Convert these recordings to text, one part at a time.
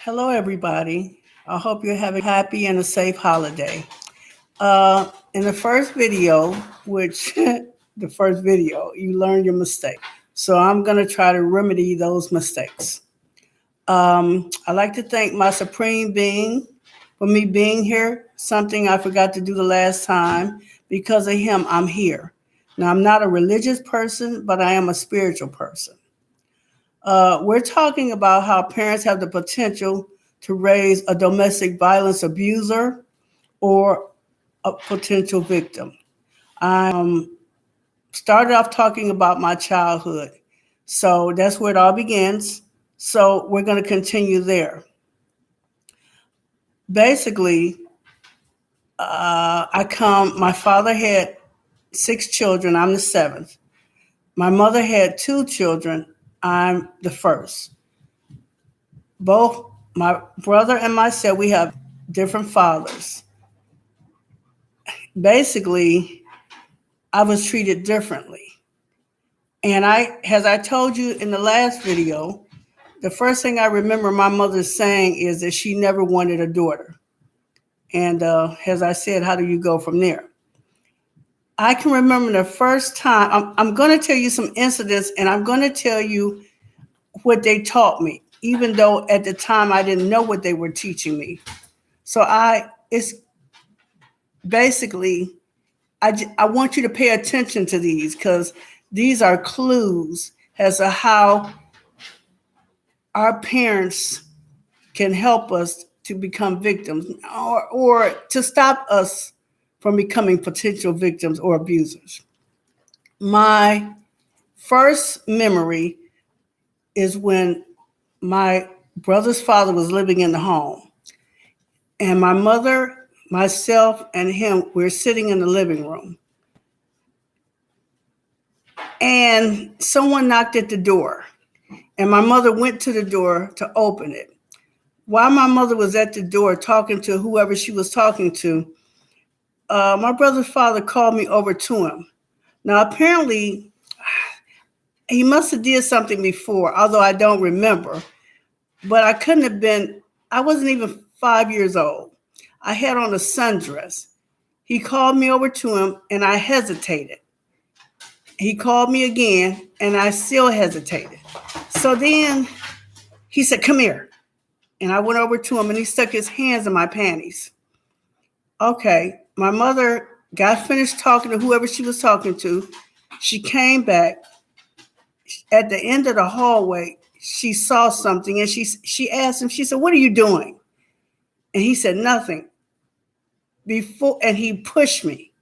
Hello, everybody. I hope you're having a happy and a safe holiday. In the first video, which the first video, you learn your mistake. So I'm going to try to remedy those mistakes. I'd like to thank my Supreme Being for me being here, something I forgot to do the last time. Because of him, I'm here. Now, I'm not a religious person, but I am a spiritual person. We're talking about how parents have the potential to raise a domestic violence abuser or a potential victim. I started off talking about my childhood. So that's where it all begins. So we're going to continue there. Basically, my father had 6 children. I'm the seventh. My mother had 2 children. I'm the first. Both my brother and myself, we have different fathers. Basically, I was treated differently. And as I told you in the last video, the first thing I remember my mother saying is that she never wanted a daughter. And as I said, how do you go from there? I can remember the first time, I'm going to tell you some incidents and I'm going to tell you what they taught me, even though at the time I didn't know what they were teaching me. So it's basically, I want you to pay attention to these because these are clues as to how our parents can help us to become victims or to stop us from becoming potential victims or abusers. My first memory is when my brother's father was living in the home. And my mother, myself, and him, we're sitting in the living room. And someone knocked at the door. And my mother went to the door to open it. While my mother was at the door talking to whoever she was talking to, my brother's father called me over to him. Now, apparently, he must have did something before, although I don't remember. But I wasn't even 5 years old. I had on a sundress. He called me over to him, and I hesitated. He called me again, and I still hesitated. So then he said, "Come here." And I went over to him, and he stuck his hands in my panties. Okay, my mother got finished talking to whoever she was talking to. She came back. At the end of the hallway, she saw something, and she asked him, she said, "What are you doing?" And he said, "Nothing." And he pushed me.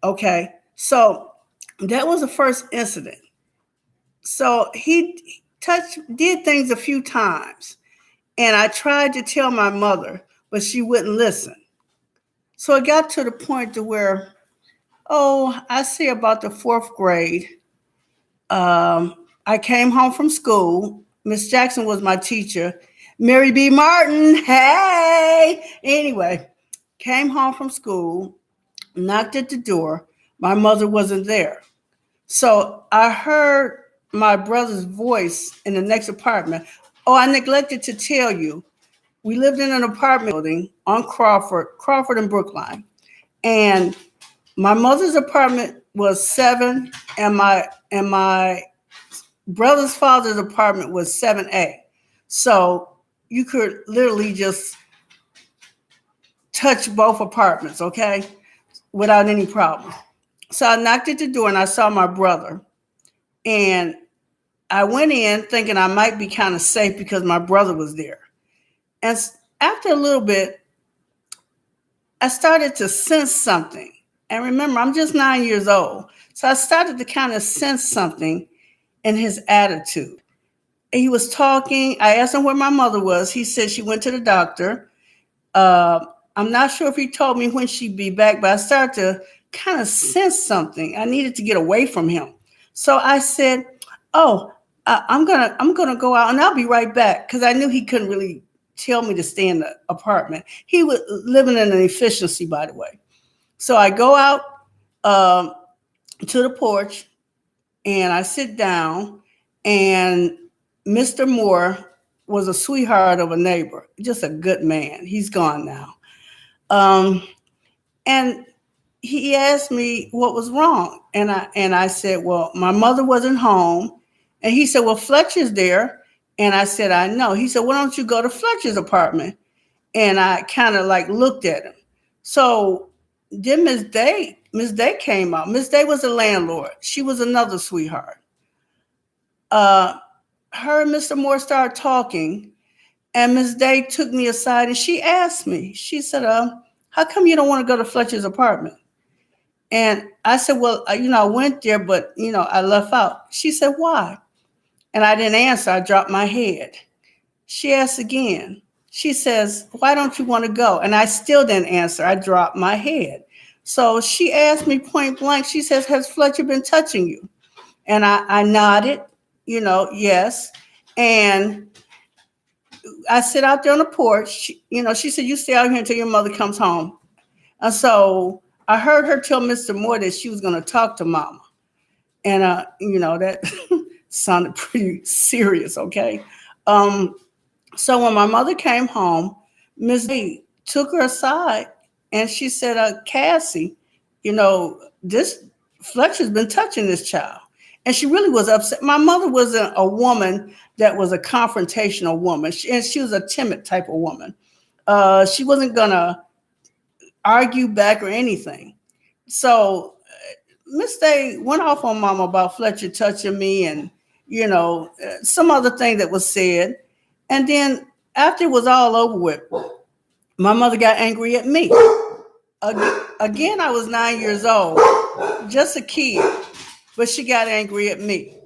Okay, so that was the first incident. So he did things a few times. And I tried to tell my mother, but she wouldn't listen. So it got to the point to where, I say about the 4th grade, I came home from school. Miss Jackson was my teacher. Mary B. Martin, hey! Anyway, came home from school, knocked at the door. My mother wasn't there. So I heard my brother's voice in the next apartment. Oh, I neglected to tell you, we lived in an apartment building on Crawford and Brookline. And my mother's apartment was 7, and my brother's father's apartment was 7A. So you could literally just touch both apartments, okay, without any problem. So I knocked at the door and I saw my brother. And I went in thinking I might be kind of safe because my brother was there. And after a little bit, I started to sense something. And remember, I'm just 9 years old. So I started to kind of sense something in his attitude. And he was talking. I asked him where my mother was. He said she went to the doctor. I'm not sure if he told me when she'd be back, but I started to kind of sense something. I needed to get away from him. So I said, I'm gonna go out and I'll be right back, because I knew he couldn't really tell me to stay in the apartment. He was living in an efficiency, by the way. So I go out to the porch and I sit down, and Mr. Moore was a sweetheart of a neighbor, just a good man. He's gone now. Um, and he asked me what was wrong. And I said, well, my mother wasn't home. And he said, well, Fletcher's there. And I said, I know. He said, why don't you go to Fletcher's apartment? And I kind of like looked at him. So then Miss Day came out. Miss Day was a landlord. She was another sweetheart. Uh, her and Mr. Moore started talking, and Miss Day took me aside and she asked me, she said, how come you don't want to go to Fletcher's apartment? And I said, well, I went there, but, I left out. She said, why? And I didn't answer. I dropped my head. She asked again. She says, why don't you want to go? And I still didn't answer. I dropped my head. So she asked me point blank. She says, has Fletcher been touching you? And I nodded, yes. And I sit out there on the porch. She said, you stay out here until your mother comes home. And so I heard her tell Mr. Moore that she was going to talk to Mama. And, that sounded pretty serious, okay? So when my mother came home, Miss D took her aside and she said, Cassie, this Fletcher's been touching this child. And she really was upset. My mother wasn't a woman that was a confrontational woman. And she was a timid type of woman. She wasn't going to argue back or anything. So Miss Day went off on Mama about Fletcher touching me and, some other thing that was said. And then after it was all over with, my mother got angry at me. Again, I was 9 years old, just a kid, but she got angry at me.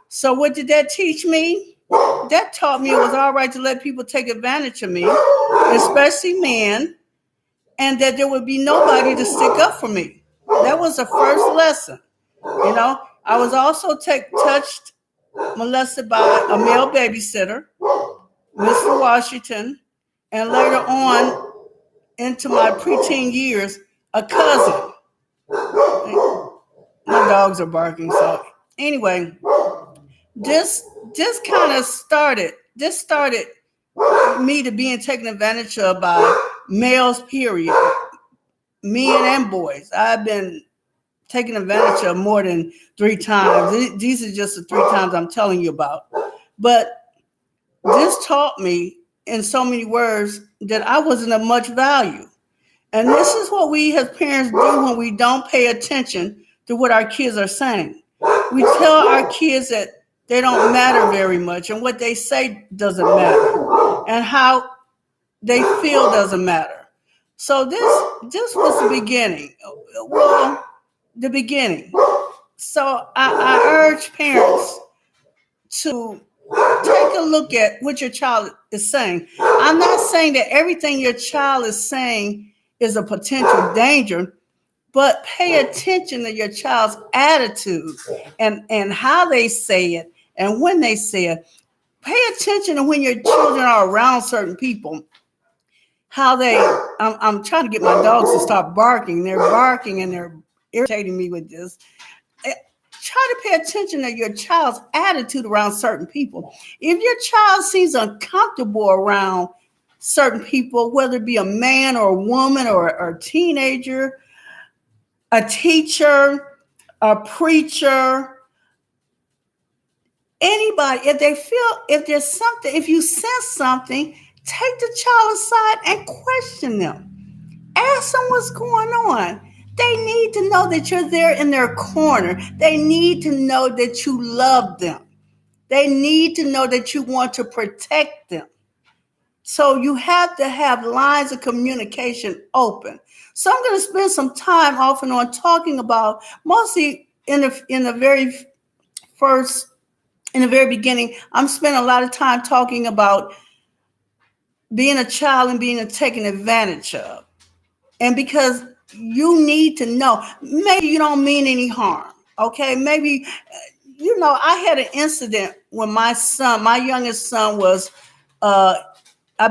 So what did that teach me? That taught me it was all right to let people take advantage of me, especially men, and that there would be nobody to stick up for me. That was the first lesson. I was also molested by a male babysitter, Mr. Washington, and later on into my preteen years, a cousin. My dogs are barking. So anyway, this kind of started me to being taken advantage of by males, period, men and boys. I've been taken advantage of more than 3 times. These are just the 3 times I'm telling you about. But this taught me in so many words that I wasn't of much value. And this is what we as parents do when we don't pay attention to what our kids are saying. We tell our kids that they don't matter very much and what they say doesn't matter and how they feel doesn't matter. So this was the beginning. Well, the beginning. So I urge parents to take a look at what your child is saying. I'm not saying that everything your child is saying is a potential danger, but pay attention to your child's attitude and how they say it and when they say it. Pay attention to when your children are around certain people, how I'm trying to get my dogs to stop barking. They're barking and they're irritating me with this. Try to pay attention to your child's attitude around certain people. If your child seems uncomfortable around certain people, whether it be a man or a woman or a teenager, a teacher, a preacher, anybody, if you sense something, take the child aside and question them. Ask them what's going on. They need to know that you're there in their corner. They need to know that you love them. They need to know that you want to protect them. So you have to have lines of communication open. So I'm going to spend some time off and on talking about, mostly in the very beginning, I'm spending a lot of time talking about being a child and being taken advantage of. And because you need to know, maybe you don't mean any harm, okay? Maybe, I had an incident when my youngest son was, I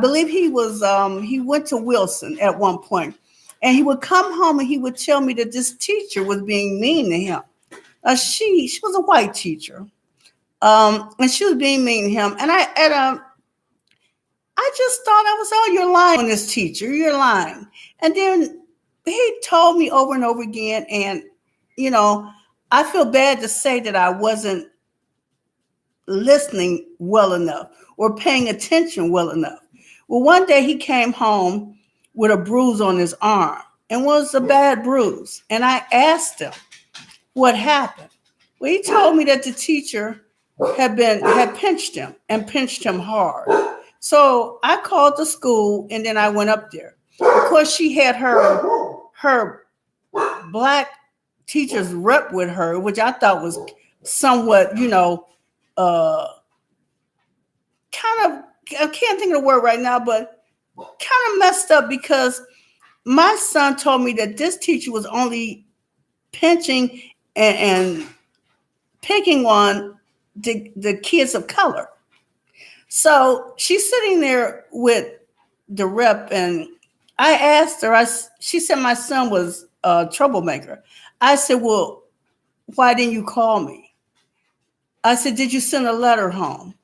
believe he went to Wilson at one point, and he would come home and he would tell me that this teacher was being mean to him. She was a white teacher, and she was being mean to him. And I just thought I was, oh, you're lying on this teacher. You're lying. And then he told me over and over again. And, you know, I feel bad to say that I wasn't listening well enough or paying attention well enough. Well, one day he came home with a bruise on his arm and was a bad bruise. And I asked him what happened. Well, he told me that the teacher had pinched him and pinched him hard. So I called the school and then I went up there. Of course, she had her black teacher's rep with her, which I thought was somewhat, kind of, I can't think of the word right now, but kind of messed up because my son told me that this teacher was only pinching and picking on the kids of color. So she's sitting there with the rep, and I asked her, she said my son was a troublemaker. I said, well, why didn't you call me? I said, did you send a letter home?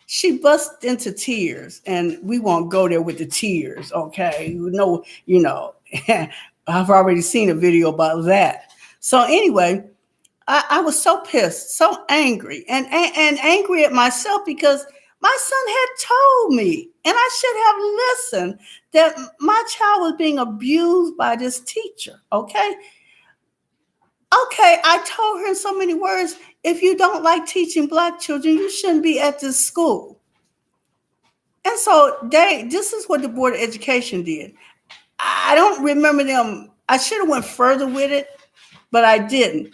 She bust into tears, and we won't go there with the tears, okay? No, I've already seen a video about that. So anyway, I was so pissed, so angry, and angry at myself because my son had told me, and I should have listened, that my child was being abused by this teacher, okay? Okay, I told her in so many words, if you don't like teaching Black children, you shouldn't be at this school. And so this is what the Board of Education did. I don't remember them. I should have went further with it, but I didn't.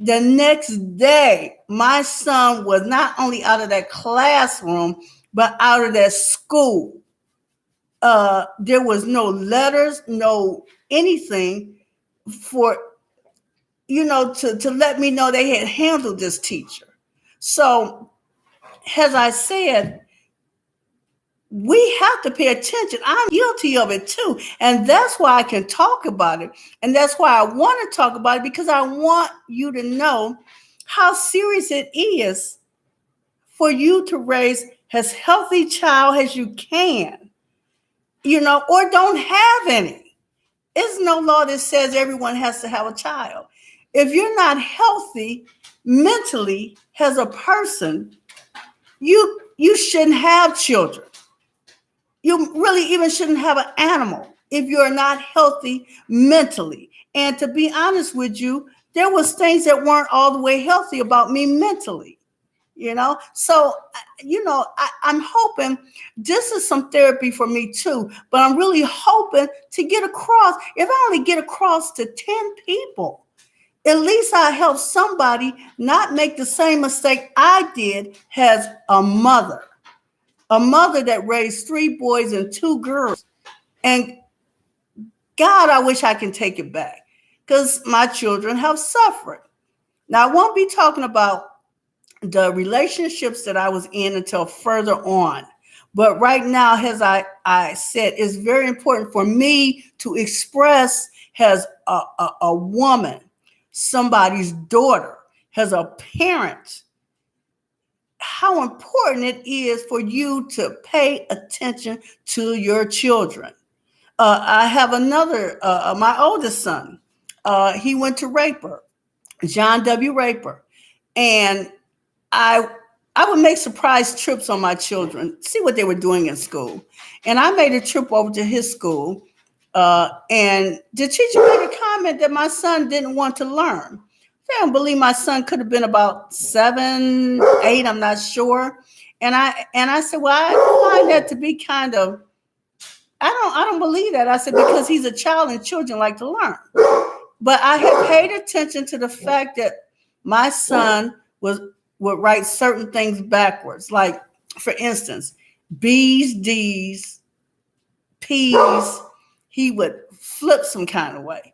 The next day, my son was not only out of that classroom, but out of that school. There was no letters, no anything for, to let me know they had handled this teacher. So, as I said, we have to pay attention. I'm guilty of it too. And that's why I can talk about it. And that's why I want to talk about it, because I want you to know how serious it is for you to raise as healthy child as you can, or don't have any. There's no law that says everyone has to have a child. If you're not healthy mentally as a person, you shouldn't have children. You really even shouldn't have an animal if you're not healthy mentally. And to be honest with you, there was things that weren't all the way healthy about me mentally, So, I'm hoping this is some therapy for me too, but I'm really hoping to get across. If I only get across to 10 people, at least I help somebody not make the same mistake I did as a mother that raised 3 boys and 2 girls. And God, I wish I can take it back because my children have suffered. Now, I won't be talking about the relationships that I was in until further on. But right now, as I said, it's very important for me to express as a woman, somebody's daughter, as a parent, how important it is for you to pay attention to your children. I have another, my oldest son, he went to Raper, John W. Raper. And I would make surprise trips on my children, see what they were doing in school. And I made a trip over to his school. And the teacher made a comment that my son didn't want to learn. I don't believe my son could have been about 7, 8, I'm not sure. And I said, well, I find that to be kind of, I don't believe that. I said, because he's a child and children like to learn. But I had paid attention to the fact that my son would write certain things backwards. Like, for instance, B's, D's, P's, he would flip some kind of way.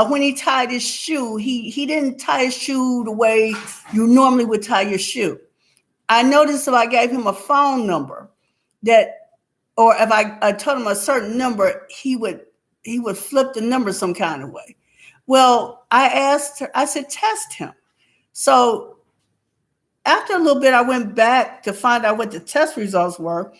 When he tied his shoe, he didn't tie his shoe the way you normally would tie your shoe. I noticed if I gave him a phone number or if I told him a certain number, he would flip the number some kind of way. Well, I asked her, I said, test him. So after a little bit, I went back to find out what the test results were.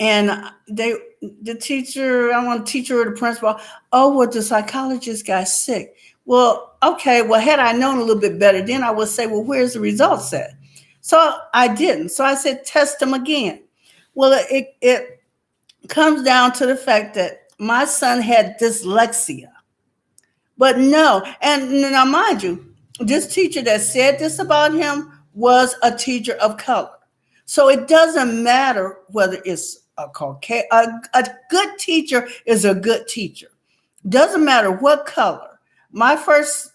And the teacher, I want to teacher or the principal, oh, well, the psychologist got sick. Well, okay, well, had I known a little bit better, then I would say, well, where's the results at? So I didn't. So I said, test them again. Well, it comes down to the fact that my son had dyslexia. But no, and now mind you, this teacher that said this about him was a teacher of color. So it doesn't matter whether it's a Caucasian, a good teacher is a good teacher. Doesn't matter what color. My first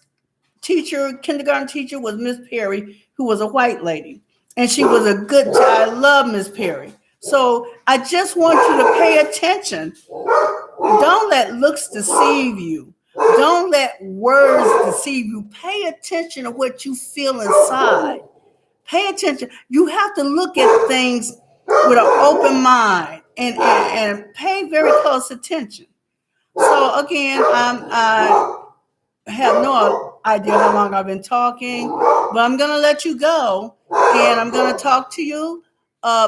teacher, kindergarten teacher, was Miss Perry, who was a white lady. And she was a good teacher. I love Miss Perry. So I just want you to pay attention. Don't let looks deceive you. Don't let words deceive you. Pay attention to what you feel inside. Pay attention. You have to look at things with an open mind and pay very close attention. So again, I have no idea how long I've been talking, but I'm going to let you go, and I'm going to talk to you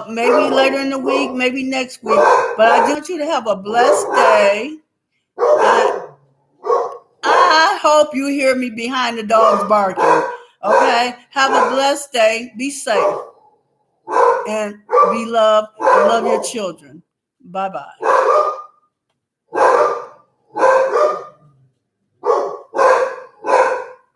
maybe later in the week, maybe next week. But I do want you to have a blessed day. I hope you hear me behind the dogs barking. Okay? Have a blessed day. Be safe. And be loved. And love your children. Bye-bye.